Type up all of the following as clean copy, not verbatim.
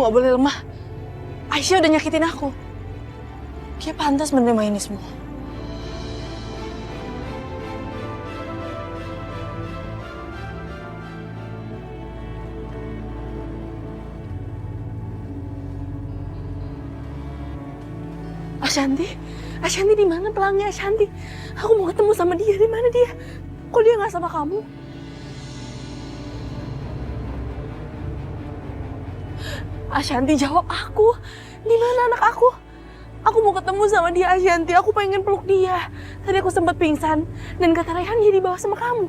Kamu gak boleh lemah. Aisyah udah nyakitin aku. Dia pantas menerima ini semua. Ashanti di mana pelangi Ashanti? Aku mau ketemu sama dia. Di mana dia? Kok dia nggak sama kamu? Ashanti, jawab aku. Di mana anak aku? Aku mau ketemu sama dia, Ashanti. Aku pengen peluk dia. Tadi aku sempat pingsan dan kata Rayhan dia dibawa sama kamu.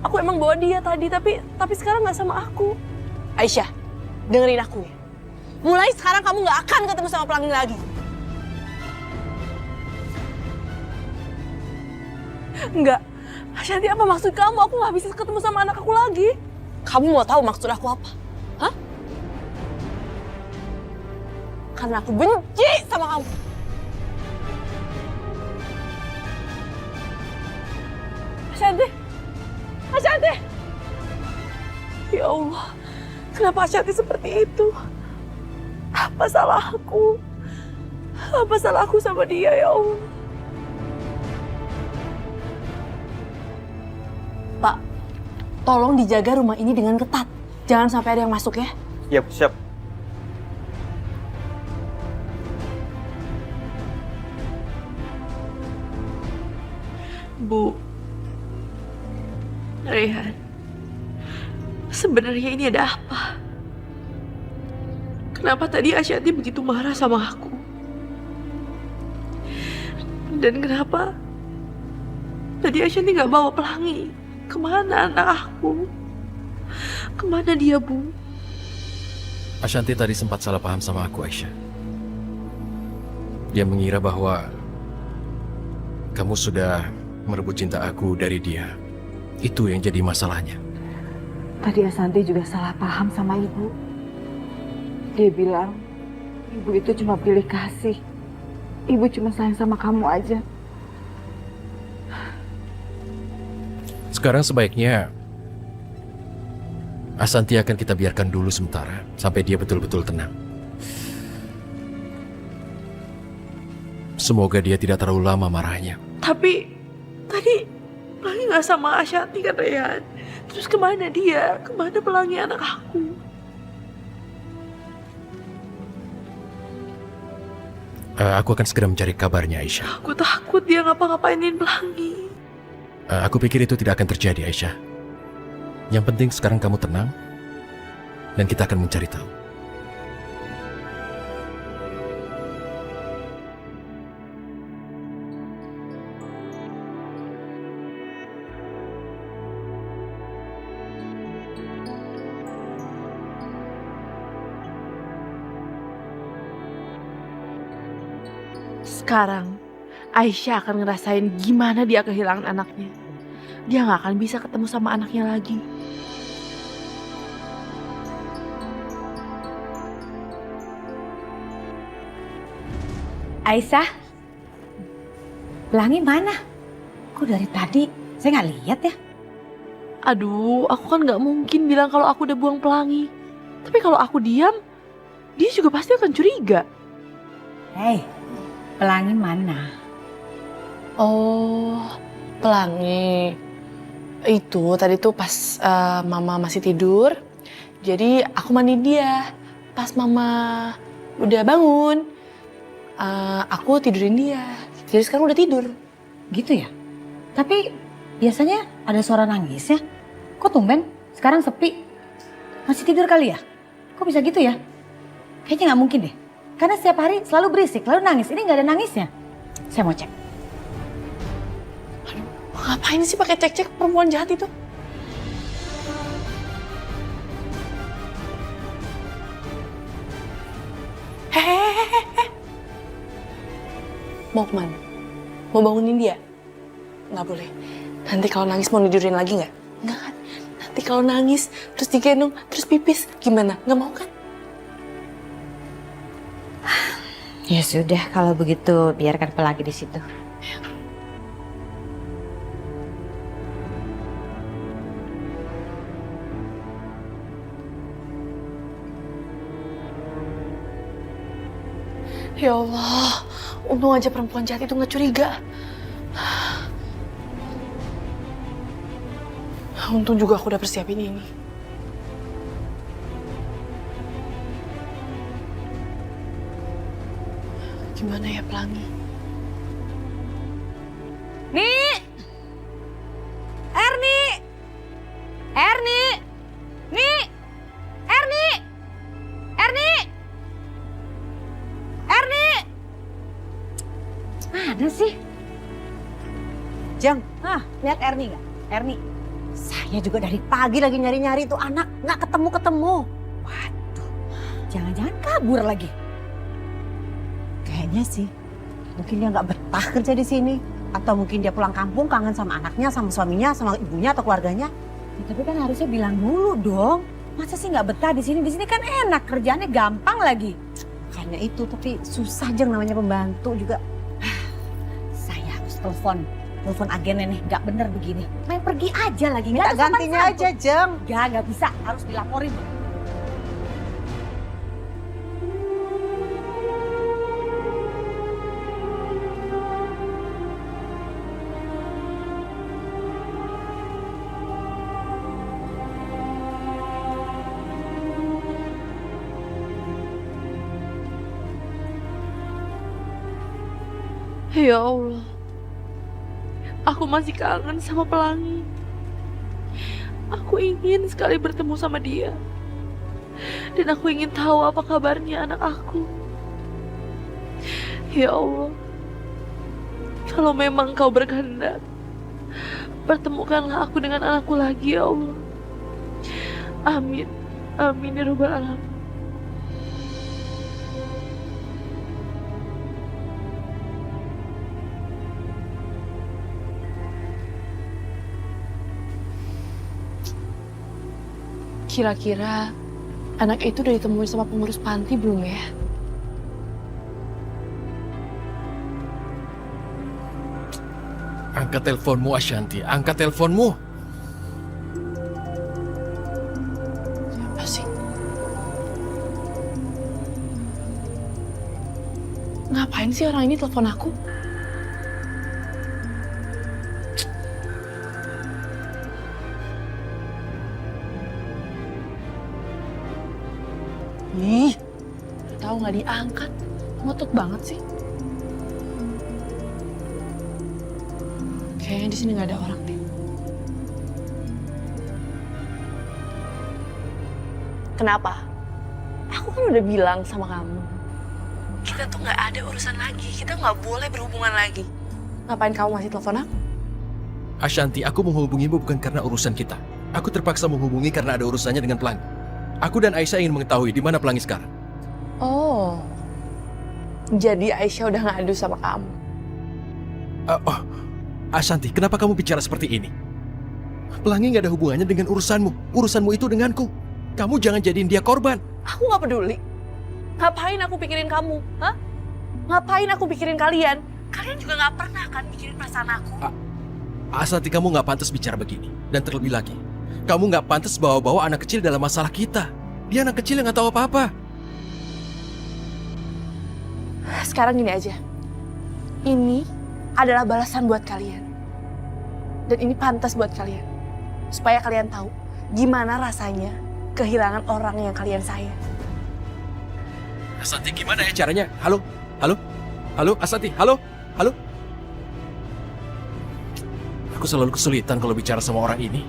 Aku emang bawa dia tadi, tapi sekarang nggak sama aku. Aisyah, dengerin aku ya. Mulai sekarang kamu nggak akan ketemu sama pelangi lagi. Enggak. Ashanti, apa maksud kamu? Aku nggak bisa ketemu sama anak aku lagi. Kamu mau tahu maksud aku apa? Hah? Karena aku benci sama kamu. Ashanti! Ya Allah, kenapa Ashanti seperti itu? Apa salah aku? Apa salah aku sama dia, ya Allah? Pak, tolong dijaga rumah ini dengan ketat. Jangan sampai ada yang masuk ya. Iya, siap. Bu, Rayhan, sebenarnya ini ada apa? Kenapa tadi Ashanti begitu marah sama aku? Dan kenapa tadi Ashanti nggak bawa pelangi? Kemana anak aku? Kemana dia, Bu? Ashanti tadi sempat salah paham sama aku, Aisyah. Dia mengira bahwa kamu sudah merebut cinta aku dari dia. Itu yang jadi masalahnya. Tadi Ashanti juga salah paham sama ibu. Dia bilang, ibu itu cuma pilih kasih. Ibu cuma sayang sama kamu aja. Sekarang sebaiknya Ashanti akan kita biarkan dulu sementara sampai dia betul-betul tenang. Semoga dia tidak terlalu lama marahnya. Tapi tadi pelangi nggak sama Ashanti kan, Rayhan? Terus kemana dia? Kemana pelangi anak aku? Aku akan segera mencari kabarnya, Aisyah. Aku takut dia ngapa-ngapainin pelangi. Aku pikir itu tidak akan terjadi, Aisyah. Yang penting sekarang kamu tenang, dan kita akan mencari tahu. Sekarang, Aisyah akan ngerasain gimana dia kehilangan anaknya. Dia nggak akan bisa ketemu sama anaknya lagi. Aisyah, pelangi mana? Kok dari tadi saya nggak lihat ya? Aduh, aku kan nggak mungkin bilang kalau aku udah buang pelangi. Tapi kalau aku diam, dia juga pasti akan curiga. Hei, pelangi mana? Oh, pelangi. Itu tadi tuh pas mama masih tidur. Jadi aku mandi dia. Pas mama udah bangun, aku tidurin dia. Jadi sekarang udah tidur. Gitu ya? Tapi biasanya ada suara nangis ya? Kok tumben? Sekarang sepi. Masih tidur kali ya? Kok bisa gitu ya? Kayaknya nggak mungkin deh. Karena setiap hari selalu berisik, lalu nangis. Ini nggak ada nangisnya. Saya mau cek. Ngapain sih pakai cek-cek perempuan jahat itu? Hehehe. Mau kemana? Mau bangunin dia? Nggak boleh. Nanti kalau nangis mau tidurin lagi nggak? Nggak kan? Nanti kalau nangis terus digendong terus pipis gimana? Nggak mau kan? Ya sudah, kalau begitu biarkan pelangi di situ. Ya Allah, untung aja perempuan jahat itu nggak curiga. Untung juga aku udah persiapin ini. Gimana ya Pelangi? Nih! Erni! Erni! Nih! Erni! Erni! Erni! Mana sih? Jang, Ah, lihat Erni nggak? Erni. Saya juga dari pagi lagi nyari-nyari tuh anak, nggak ketemu-ketemu. Waduh, jangan-jangan kabur lagi. Kayaknya sih, mungkin dia nggak betah kerja di sini. Atau mungkin dia pulang kampung kangen sama anaknya, sama suaminya, sama ibunya atau keluarganya. Ya, tapi kan harusnya bilang dulu dong. Masa sih nggak betah di sini? Di sini kan enak, kerjaannya gampang lagi. Makanya itu, tapi susah Jang namanya pembantu juga. Saya harus telepon agennya nih, nggak bener begini. Main pergi aja lagi, nggak Minta ada sopan gantinya santun. aja Jang. Nggak bisa, harus dilaporin. Ya Allah, aku masih kangen sama Pelangi. Aku ingin sekali bertemu sama dia. Dan aku ingin tahu apa kabarnya anak aku. Ya Allah, kalau memang kau berkehendak, pertemukanlah aku dengan anakku lagi ya Allah. Amin, amin ya Rabbal Alamin. Kira-kira anak itu udah ditemuin sama pengurus panti belum ya? Angkat teleponmu, Ashanti. Angkat teleponmu. Siapa sih? Ngapain sih orang ini telepon aku? Ih, tahu nggak diangkat, ngotot banget sih. Kayaknya di sini nggak ada orang deh. Kenapa? Aku kan udah bilang sama kamu, kita tuh nggak ada urusan lagi, kita nggak boleh berhubungan lagi. Ngapain kamu masih telepon aku? Ashanti, aku menghubungimu bukan karena urusan kita. Aku terpaksa menghubungi karena ada urusannya dengan Pelangi. Aku dan Aisyah ingin mengetahui di mana Pelangi sekarang. Oh, jadi Aisyah udah ngadu sama kamu. Ashanti, kenapa kamu bicara seperti ini? Pelangi nggak ada hubungannya dengan urusanmu. Urusanmu itu denganku. Kamu jangan jadiin dia korban. Aku nggak peduli. Ngapain aku pikirin kamu? Hah? Ngapain aku pikirin kalian? Kalian juga nggak pernah kan pikirin perasaan aku. Ashanti, kamu nggak pantas bicara begini. Dan terlebih lagi, kamu nggak pantas bawa-bawa anak kecil dalam masalah kita. Dia anak kecil yang nggak tahu apa-apa. Sekarang gini aja. Ini adalah balasan buat kalian. Dan ini pantas buat kalian. Supaya kalian tahu gimana rasanya kehilangan orang yang kalian sayang. Ashanti, gimana ya caranya? Halo? Halo? Halo, Ashanti? Halo? Halo? Aku selalu kesulitan kalau bicara sama orang ini.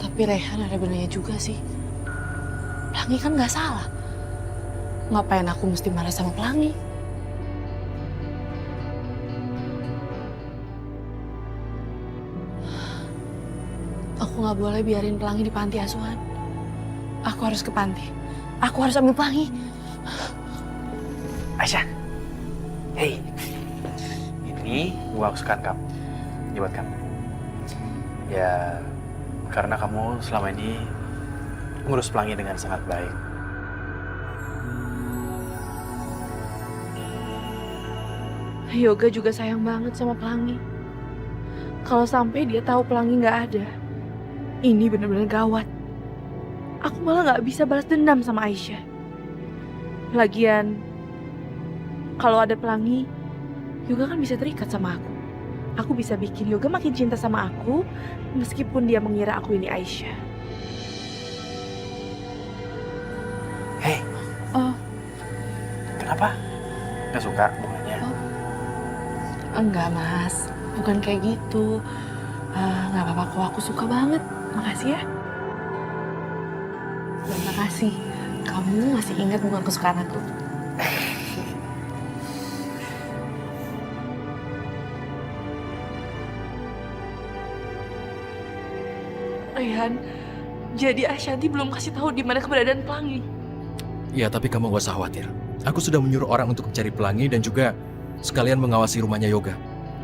Tapi Rehan ada benarnya juga sih. Pelangi kan nggak salah. Ngapain aku mesti marah sama Pelangi? Aku nggak boleh biarin Pelangi di panti asuhan. Aku harus ke panti. Aku harus ambil Pelangi. Aisyah, hey, ini bunga kesukaan kamu. Ini buat kamu. Ya, karena kamu selama ini ngurus Pelangi dengan sangat baik. Yoga juga sayang banget sama Pelangi. Kalau sampai dia tahu Pelangi nggak ada, ini benar-benar gawat. Aku malah nggak bisa balas dendam sama Aisyah. Lagian, kalau ada Pelangi, Yoga kan bisa terikat sama aku. Aku bisa bikin Yoga makin cinta sama aku, meskipun dia mengira aku ini Aisyah. Hei. Oh. Kenapa? Nggak suka bunganya? Enggak, Mas. Bukan kayak gitu. Nggak apa-apa kok, aku suka banget. Makasih ya. Terima kasih. Kamu masih ingat bunga kesukaan aku. Rayhan, jadi Ashanti belum kasih tahu di mana keberadaan Pelangi. Ya, tapi kamu gak usah khawatir. Aku sudah menyuruh orang untuk mencari Pelangi dan juga sekalian mengawasi rumahnya Yoga.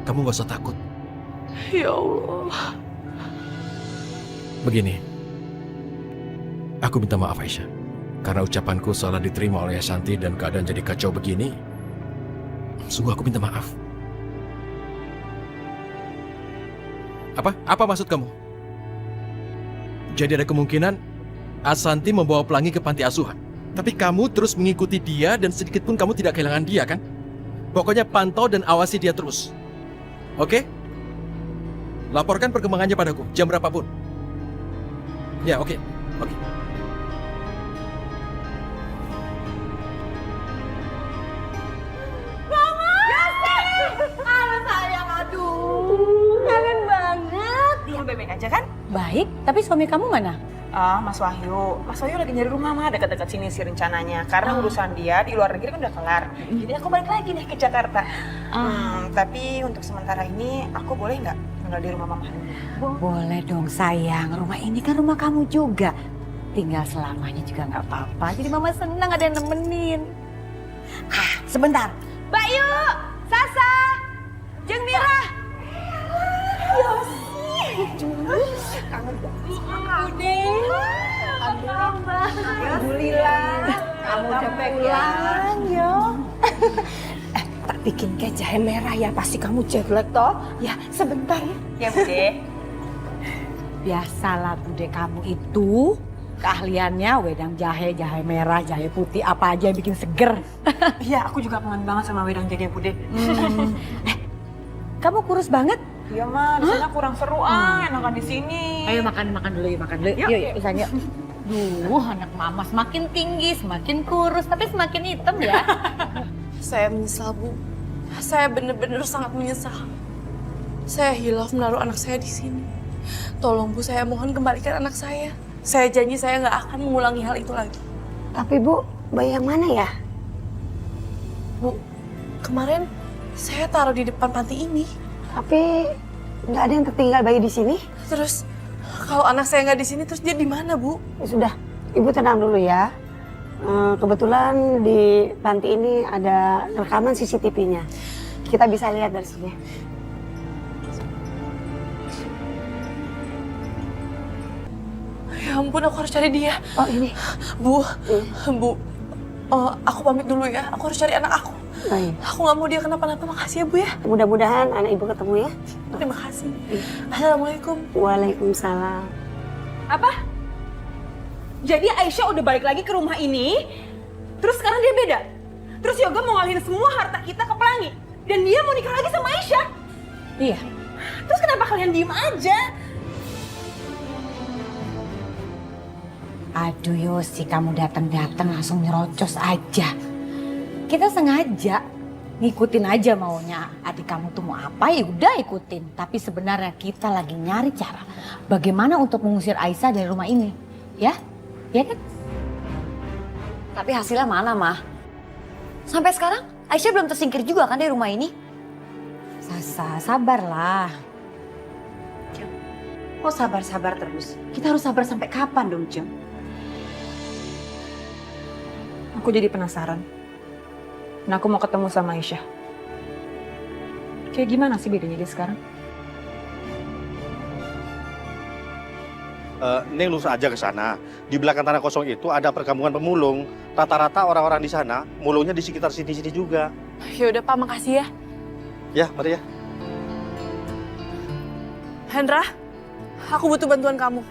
Kamu gak usah takut. Ya Allah. Begini, aku minta maaf Aisyah. Karena ucapanku salah diterima oleh Ashanti dan keadaan jadi kacau begini. Sungguh aku minta maaf. Apa maksud kamu? Jadi ada kemungkinan Ashanti membawa Pelangi ke panti asuhan. Tapi kamu terus mengikuti dia dan sedikit pun kamu tidak kehilangan dia, kan? Pokoknya pantau dan awasi dia terus. Oke? Laporkan perkembangannya padaku, jam berapapun. Ya, oke. Oke. Halo sayang, aduh. Kangen banget. Dia baik-baik aja kan? Baik, tapi suami kamu mana? Ah, Mas Wahyu. Mas Wahyu lagi nyari rumah mah dekat-dekat sini sih rencananya. Karena urusan dia di luar negeri kan udah kelar. Jadi aku balik lagi nih ke Jakarta. Tapi untuk sementara ini aku boleh nggak tinggal di rumah mama dulu? Boleh dong sayang, rumah ini kan rumah kamu juga. Tinggal selamanya juga nggak apa-apa. Jadi mama senang ada yang nemenin. Sebentar. Mbak Yu, Sasa, Jeng Mira. Alhamdulillah. Kamu udah pulang, yo. Tak bikin kayak jahe merah ya, pasti kamu jelek toh. Ya, sebentar ya. Ya, Bude. Biasalah bude kamu itu keahliannya wedang jahe, jahe merah, jahe putih, apa aja yang bikin seger. Iya, aku juga kangen banget sama wedang jahe Bude. Kamu kurus banget. Iya, mah, di sana kurang seru enakan di sini. Ayo makan dulu, yuk makan dulu. Yuk, misalnya. Duh, anak mama semakin tinggi, semakin kurus, tapi semakin hitam ya. Saya menyesal, Bu. Saya benar-benar sangat menyesal. Saya hilaf menaruh anak saya di sini. Tolong, Bu, saya mohon kembalikan anak saya. Saya janji saya nggak akan mengulangi hal itu lagi. Tapi Bu, bayi yang mana ya? Bu, kemarin saya taruh di depan panti ini. Tapi nggak ada yang tertinggal bayi di sini. Terus kalau anak saya nggak di sini, terus dia di mana, Bu? Ya sudah, Ibu tenang dulu ya. Kebetulan di panti ini ada rekaman CCTV-nya. Kita bisa lihat dari sini. Ya ampun, aku harus cari dia. Oh ini. Bu, aku pamit dulu ya. Aku harus cari anak aku. Baik. Aku nggak mau dia kenapa-napa. Makasih ya, Bu ya. Mudah-mudahan anak Ibu ketemu ya. Terima kasih. Assalamualaikum. Waalaikumsalam. Apa? Jadi Aisyah udah balik lagi ke rumah ini, terus sekarang dia beda. Terus Yoga mau ngalihin semua harta kita ke Pelangi. Dan dia mau nikah lagi sama Aisyah. Iya. Terus kenapa kalian diem aja? Aduh Yosi, kamu datang-datang langsung nyerocos aja. Kita sengaja ngikutin aja maunya adik kamu tuh mau apa ya udah ikutin. Tapi sebenarnya kita lagi nyari cara bagaimana untuk mengusir Aisyah dari rumah ini. Ya? Ya kan? Tapi hasilnya mana, Mah? Sampai sekarang Aisyah belum tersingkir juga kan dari rumah ini? Sasa, sabarlah. Kok sabar-sabar terus? Kita harus sabar sampai kapan dong, Jem? Aku jadi penasaran. Nah, aku mau ketemu sama Aisyah. Kayak gimana sih bedanya dia sekarang? Neng lurus aja ke sana. Di belakang tanah kosong itu ada perkampungan pemulung. Rata-rata orang-orang di sana mulungnya di sekitar sini-sini juga. Ya udah, Pak, makasih ya. Ya, mari ya. Hendra, aku butuh bantuan kamu.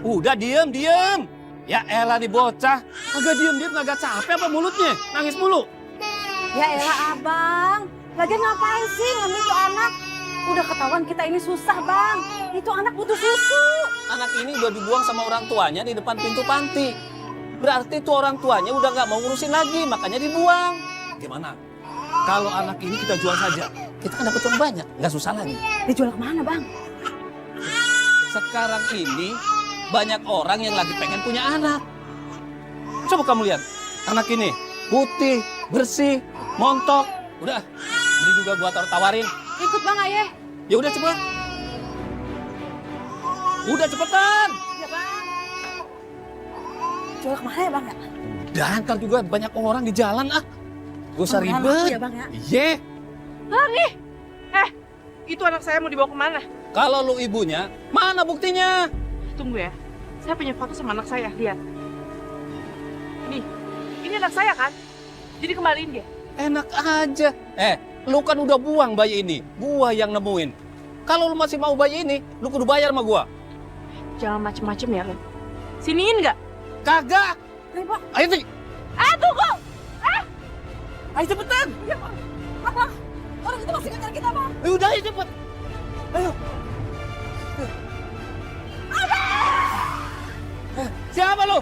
Udah diem. Ya elah nih bocah, agak diem agak capek apa mulutnya, nangis mulu. Ya elah abang, lagian ngapain sih ngambil tuh anak? Udah ketahuan kita ini susah bang, itu anak butuh susu. Anak ini udah dibuang sama orang tuanya di depan pintu panti. Berarti tuh orang tuanya udah nggak mau ngurusin lagi, makanya dibuang. Gimana? Kalau anak ini kita jual saja, kita kan dapat uang banyak, nggak susah lagi. Dijual kemana bang? Sekarang ini banyak orang yang lagi pengen punya anak. Coba kamu lihat, anak ini putih, bersih, montok. Udah, beli juga gua tawarin. Ikut bang ayah. Ya udah cepet. Udah cepetan. Ya bang. Jual kemana ya bang ya? Udah, ntar juga banyak orang di jalan ah. Gak usah Mahal ribet. ya bang ya? Iya. Nih, itu anak saya mau dibawa kemana? Kalau lu ibunya, mana buktinya? Tunggu ya, saya punya foto sama anak saya, lihat. Nih, ini anak saya kan? Jadi kembaliin dia. Enak aja. Lu kan udah buang bayi ini. Gua yang nemuin. Kalau lu masih mau bayi ini, lu kudu bayar sama gua. Jangan macem-macem ya, Ren. Siniin nggak? Kagak. Ayo bang. Ayo nih. Tunggu! Ayo cepetan. Abang, orang itu masih ngejar kita bang. Ayo udah, ayo cepet. Ayo. Siapa lu?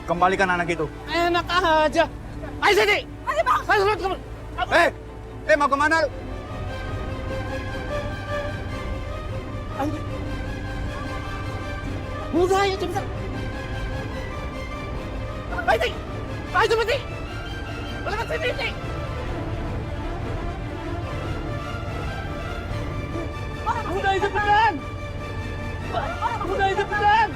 Kembalikan anak itu. Enak aja. Ayo sini. Ayo bang. Ayo cepetan. Mau kemana lu? Udah, ayo cepetan. Ayo sini. Ayo cepetan. Lewat sini nih. Udah, ayo cepetan. Udah, ayo cepetan.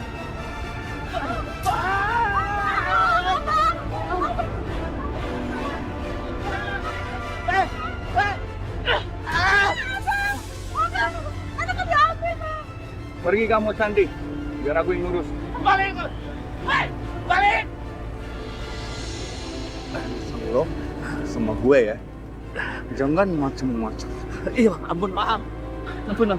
Pergi kamu Santi, biar aku yang ngurus. Balik! Balik! Lo sama gue ya, jangan macem-macem. Iya, ampun maaf. Ampun.